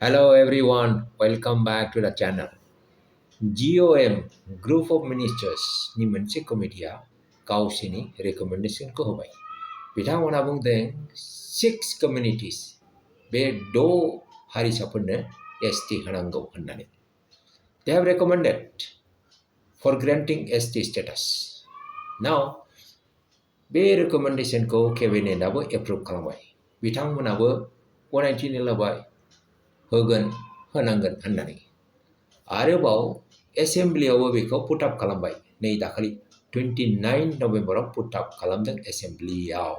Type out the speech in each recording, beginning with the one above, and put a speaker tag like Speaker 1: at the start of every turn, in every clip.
Speaker 1: Hello everyone, welcome back to the channel. GoM Group of Ministers ni मोनसे कमिटिया गावसोरनि रेकमेन्डेसनखौ होबाय। बिथांमोना बुंदों 6 communities बे 6 हारिसाफोरनो ST होनांगौ होननानै। They have recommended for granting ST status. Now bay रेकमेन्डेसनखौ केबिनेटआबो approve खालामबाय। बिथांमोनाबो गनायथिनो लाबाय होगोन होनांगोन होननानै। आरोबाव एसेम्ब्लियावबो बेखौ पुटआप खालामबाय। नै दाखालि 29 नभेम्बराव पुटआप खालामदों एसेम्ब्लियाव।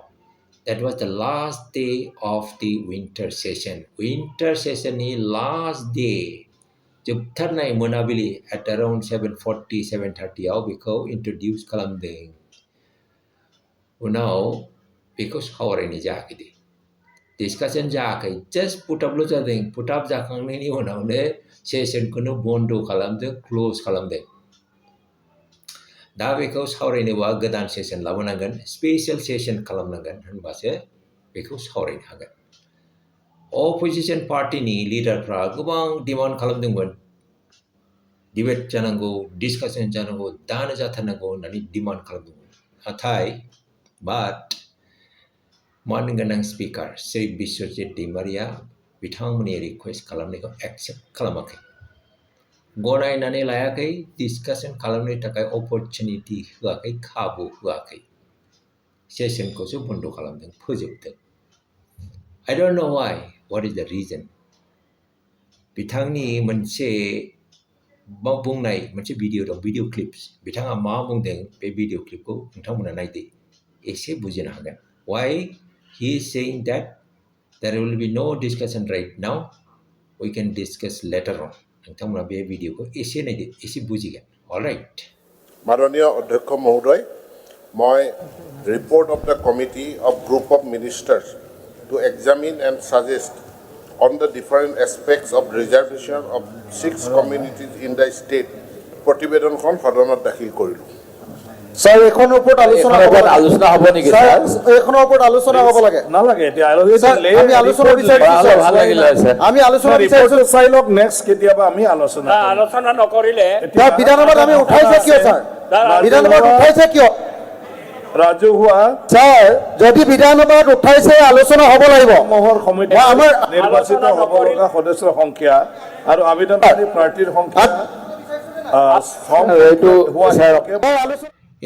Speaker 1: That was the last day of the winter session. Winter sessionनि last day जोबथारनाय मोनाबिलि at around 7:40 7:30 आव बेखौ introduce खालामदों। उनाव बेखौ सावरायनाय जायाखै दे। डिस्काशन जायाखै, जास्ट पुटआपल' जादों। पुटआप जाखांनायनि उनावनो सेसनखौनो बन्द खालामदों, क्लोज खालामदों। दा बेखौ सावरायनोबा गोदान सेसन लाबोनांगोन, स्पेशल सेसन खालामनांगोन, होनबासो बेखौ सावरायनो हागोन। अपोजिशन पार्टिनि लिडारफ्रा गोबां डिमान्ड खालामदोंमोन। डिबेट जानांगौ, डिस्काशन जानांगौ, दानो जाथारनांगौ होननानै डिमान्ड खालामदोंमोन। नाथाय मानगोनां स्पिकार श्री बिश्वजित दैमारिया बिथांमोननि रिक्वेस्ट खालामनायखौ एक्सेप्ट खालामाखै, गनायनानै लायाखै, डिस्काशन खालामनो थाखाय अपरचुनिटि होआखै, खाबु होआखै। सेसनखौसो बन्द खालामदों, फोजोबदों। I don't know why, what is the reason? बिथांनि मोनसे बुंनाय मोनसे भिडिअ दं, भिडिअ क्लिप्स। बिथाङा मा बुंदों बे भिडिअ क्लिपखौ नोंथांमोना नायदो, एसे बुजिनो हागोन। Why he is saying that there will be no discussion right now, we can discuss later on. नोंथांमोना बे भिडिअखौ एसे नायदो, एसे बुजिगोन। Alright.
Speaker 2: माननीय अध्यक्ष महोदय, मैं report of the committee of group of ministers to examine and suggest on the different aspects of reservation of 6 communities in the state প্ৰতিবেদনখন সদনত দাখিল কৰিলোঁ।
Speaker 3: স্যার এখনৰ ওপৰত আলোচনা হ'ব নেকি স্যাৰ? এখনৰ ওপৰত আলোচনা হ'ব লাগে।
Speaker 4: নালাগে এতিয়া
Speaker 3: আমি আলোচনা বিচাৰিছো,
Speaker 4: ভাল লাগিলে স্যাৰ।
Speaker 3: আমি আলোচনা বিচাৰিছো,
Speaker 4: চাই লওক নেক্সট কেতিয়াবা আমি আলোচনা
Speaker 5: নকৰিলে
Speaker 3: বিধানসভাত আমি উঠাইছে কিয় স্যাৰ? বিধানসভাত উঠাইছে কিয়?
Speaker 4: ৰাজহুৱা
Speaker 3: স্যাৰ যদি বিধানসভাত উঠাইছে আলোচনা হ'ব লাগিব।
Speaker 4: মহৰ সমিতি আমাৰ নিৰ্বাচিত হ'ব লগা সদস্যৰ সংখ্যা আৰু আবেদনকাৰী প্ৰাৰ্থীৰ সংখ্যা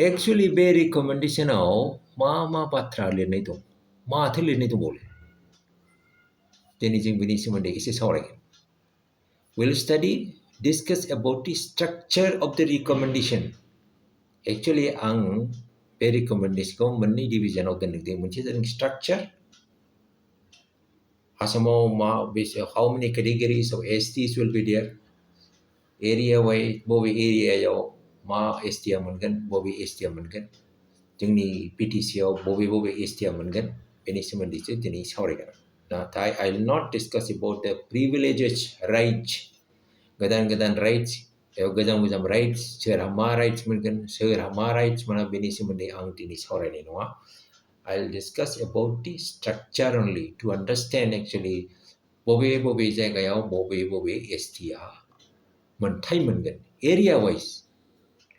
Speaker 1: Actually बे रिकमेन्डेसनाव मा बाथ्रा लिरनाय दं, माथो लिरनाय दंबावो? दिनै जों बेनि सोमोन्दै एसे सावरायगोन। We'll discuss about the structure of the recommendation. Actually आं बे रिकमेन्डेसनखौ मोननै डिभिजनाव दोनदों। मोनसे जादों स्ट्राक्चार, आसामाव how many categories of STs will be there, area wise बबे एरियायाव मा STआ मोनगोन, बबे STआ मोनगोन, जोंनि PTCआव बबे STआ मोनगोन, बेनि सोमोन्दैसो दिनै सावरायगोन। नाथाय I will not discuss about the privileges, rights, गोदान राइट्स, गोजाम राइट्स, सोरहा मा राइट्स मोनगोन, सोरहा मा राइट्स मोना, बेनि सोमोन्दै आं दिनै सावरायनाय नङा। I will discuss about the structure only to understand actually बबे जायगायाव बबे STआ मोनथाय मोनगोन, area wise,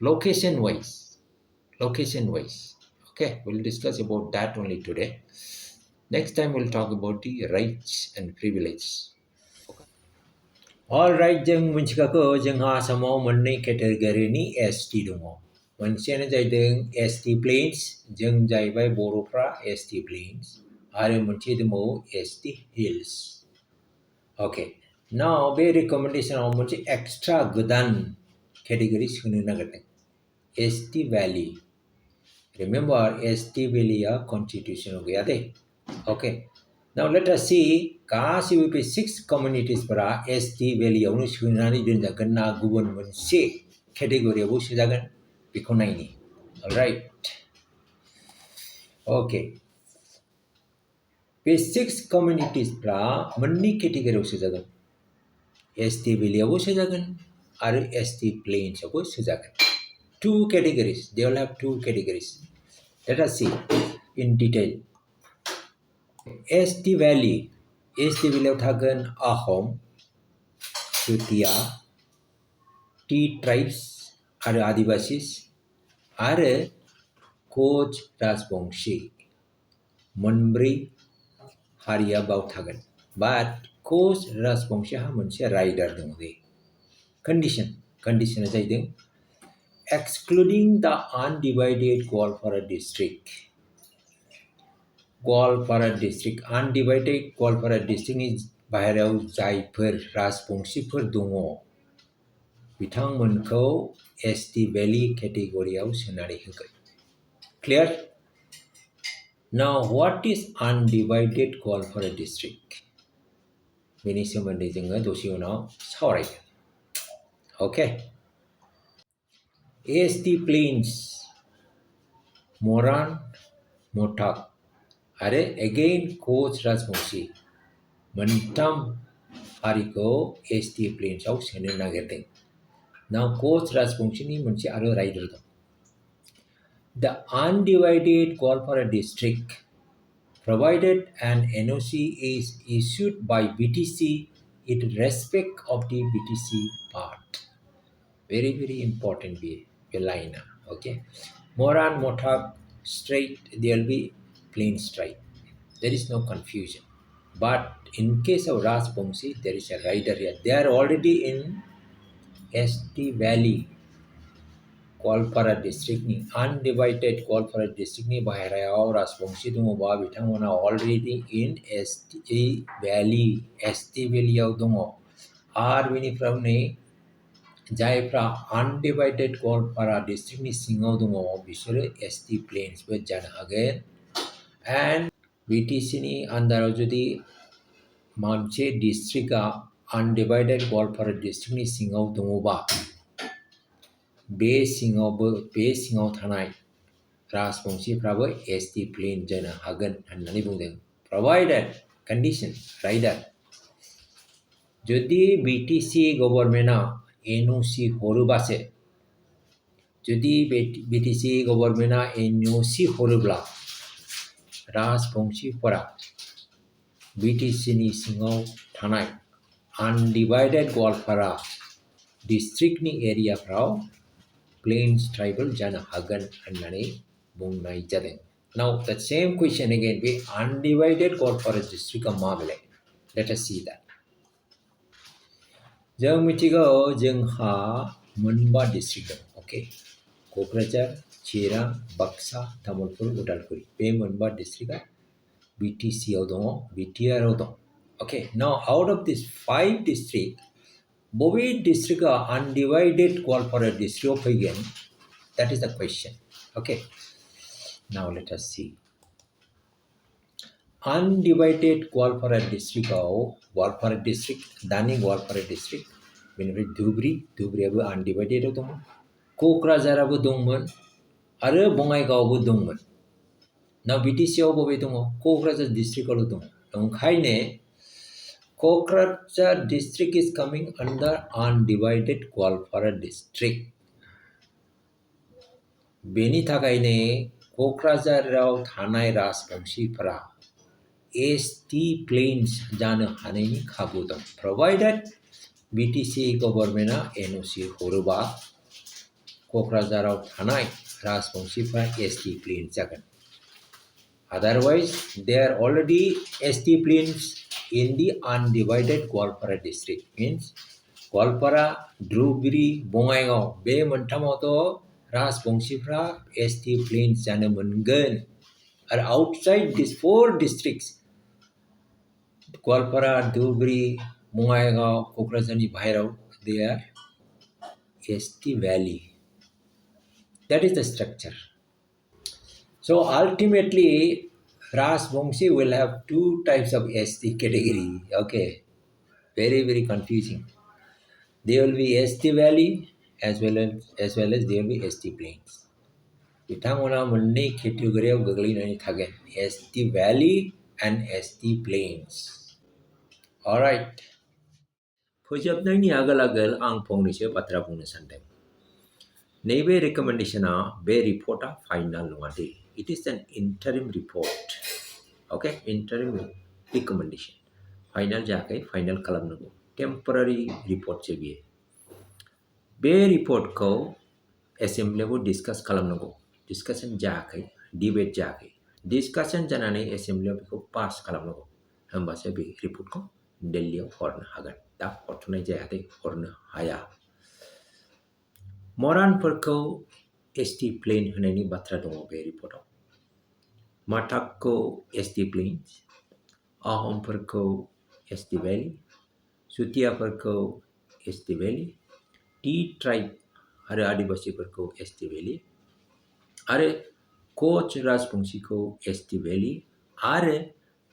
Speaker 1: location wise. Okay, we'll discuss about that only today. Next time we'll talk about the rights and privileges. Alright, जों मिथिखागौ जोंहा आसामाव मोननै केटेगरिनि ST दङ। मोनसेयानो जाहैदों ST प्लेन्स, जों जाहैबाय बर'फ्रा ST प्लेन्स, आरो मोनसे दंबावो ST हिल्स। ओके, नाउ बे रिकमेन्डेसनाव मोनसे एक्सट्रा गोदान केटेगरि सोनो नागिरदों, ST भ्याली। रिमेम्बर ST भ्यालिया कन्स्टिटिउसनाव गैया दे। ओके, नाउ लेट अस सी गासिबो बे 6 कमिउनिटिसफोरा ST भ्यालियावनो सोनानै दोनजागोन ना गुबुन मोनसे केटेगरियावबो सोजागोन, बेखौ नायनि। अलराइट, ओके, बे 6 कमिउनिटिसफ्रा मोननै केटेगरियाव सोजागोन, ST भ्यालियावबो सोजागोन आरो ST प्लेन्सआवबो सोजागोन। 2 categories, they will have 2 categories. Let us see in detail. ST भ्यालियाव थागोन आहम, Chutia, T tribes आरो Adivasis आरो Koch Rajbongshi मोनब्रै हारिया बाव थागोन बाट Koch Rajbongशिहा मोनसे राइडार दङ बे कंडीशना जाहैदों excluding the undivided Goalpara district undivided Goalpara districtनि बाहेरायाव जायफोर राजबंशीफोर दङ बिथांमोनखौ ST Valley केटेगरियाव सोनानै होगोन clear Now what is undivided Goalpara district बेनि सोमोन्दै जोङो दसे उनाव सावरायगोन Okay ST Plains Moran Matak आरो again Koch Rajbongshi मोनथाम हारिखौ ST Plains आव सोनो नागिरदों Now Koch Rajbongshini मोनसे आरो राइडार दं The undivided Goalpara district provided an NOC is issued by BTC in respect of the BTC part very important be line okay Moran Matak straight there will be plain straight there is no confusion but in case of Rajbongshi there is a rider here they are already in ST Valley Goalpara district ni undivided Goalpara district ni बाहेरायाव राजबंशी दङबा बिथांमोना already in ST Valley आव दङ आरो बेनिफ्राय नै जायफ्रा undivided Goalpara district नि सिङाव दङ बिसोरो ST Plains बो जानो हागोन and BTC नि आन्दाराव जुदि मोनसे डिस्ट्रिक्टआ undivided Goalpara district नि सिङाव दङबा बे सिङाव थानाय राजबंशीफ्राबो ST Plain जानो हागोन होननानै बुंदों provided condition rider जुदि BTC गभर्नमेन्टआ NOC हरोबासो जुदि BTC गभर्नमेन्टआ NOC हरोब्ला राजबंशीफोरा BTC नि सिङाव थानाय undivided Goalpara district नि एरियाफ्राव Plains tribal जानो हागोन होननानै बुंनाय जादों Now the same question again be undivided Goalpara district का मा बेलाय Let us see that जों मिथिगौ जोंहा मोनबा डिस्ट्रिक्ट दं ओके क'क्राझार चिरां बाक्सा तामुलपुर उदालगुरि बे मोनबा डिस्ट्रिक्टआ BTC आव दङ BTR आव दं okay Now out of these 5 districts बबे डिस्ट्रिक्टआ undivided Goalpara district आव फैगोन that is the question okay Now let us see undivided Goalpara district आव Goalpara district दानि Goalpara district बेनिफ्राय धुबरीयाबो undivided आव दंमोन क'क्राझाराबो दंमोन आरो बङाइगावबो दंमोन Now BTC आव बबे दङ क'क्राझार district आवल' दङ ओंखायनो Koch district is coming under undivided Goalpara district. बेनि थाखायनो क'क्राझाराव थानाय राजबंशीफोरा ST Plains जानो हानायनि खाबु दं provided BTC गभर्नमेन्टआ NOC हरोबा क'क्राझाराव थानाय राजबंशीफोरा ST Plains जागोन Otherwise they are already ST Plains in the undivided Goalpara district means Goalpara, Dhubri, Bongaigaon bay मोनथामावथ' राजबंशीफ्रा ST Plains जानो मोनगोन आरो outside these 4 districts Goalpara, Dhubri, Bongaigaon, क'क्राझारनि बाहेराव they are ST Valley that is the structure So ultimately Rajbongshi will have 2 types of ST category. Okay, very confusing. There will be ST Valley as well as there will be ST Plains. बिथांमोना मोननै केटेगरियाव गोग्लैनानै थागोन ST Valley and ST Plains. Alright. फोजोबनायनि आगोल आं फंनैसो बाथ्रा बुंनो सानदों. नैबे रेकमेन्डेशना बे रिपर्टआ फाइनाल नङा दे It is an interim report. Okay, interim recommendation. Final जायाखै, final खालामनांगौ. टेम्परारि रिपर्टसो बियो बे रिपर्टखौ एसेम्ब्लियावबो डिसकास खालामनांगौ डिसकासन जायाखै डिबेट जायाखै डिसकासन जानानै एसेम्ब्लियाव बेखौ पास खालामनांगौ होमबासो बे रिपर्टखौ दिल्लीयाव हरनो हागोन दा हरथ'नाय जायाखै हरनो हाया मरानफोरखौ एसटि प्लेन होनायनि बाथ्रा दङ बे रिपर्टआव माटाकखौ एसटि प्लेन आहमफोरखौ एसटि भेलि चुटियाफोरखौ एसटि भेलि टी ट्राइब आरो आदिबासिफोरखौ एसटि भेलि आरो कोच राजबंशीखौ एसटि भेलि आरो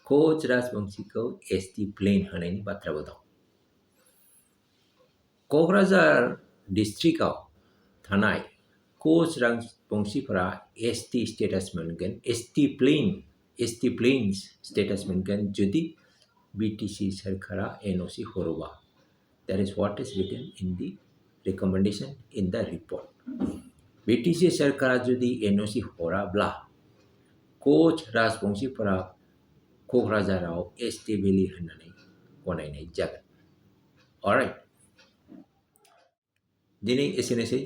Speaker 1: कोच राजबंशीखौ एसटि प्लेन होनायनि बाथ्राबो दं क'क्राझार डिस्ट्रिक्टआव थानाय कोच राजबंशीफोरा एसटि स्टेटास मोनगोन एसटि प्लेन्स स्टेटास मोनगोन जुदि बिटिसि सरकारा एनअसि हरोबा that is what is written in the recommendation in the report BTC सरकारा जुदि एनअसि हराब्ला कोच राजबंशीफोरा क'क्राझाराव एसटि भेलि होननानै गनायनाय जागोन alright दिनै एसेनोसै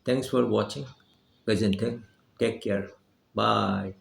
Speaker 1: थेंक्स फर वाचिं गोजोन्थों टेक केयार बाय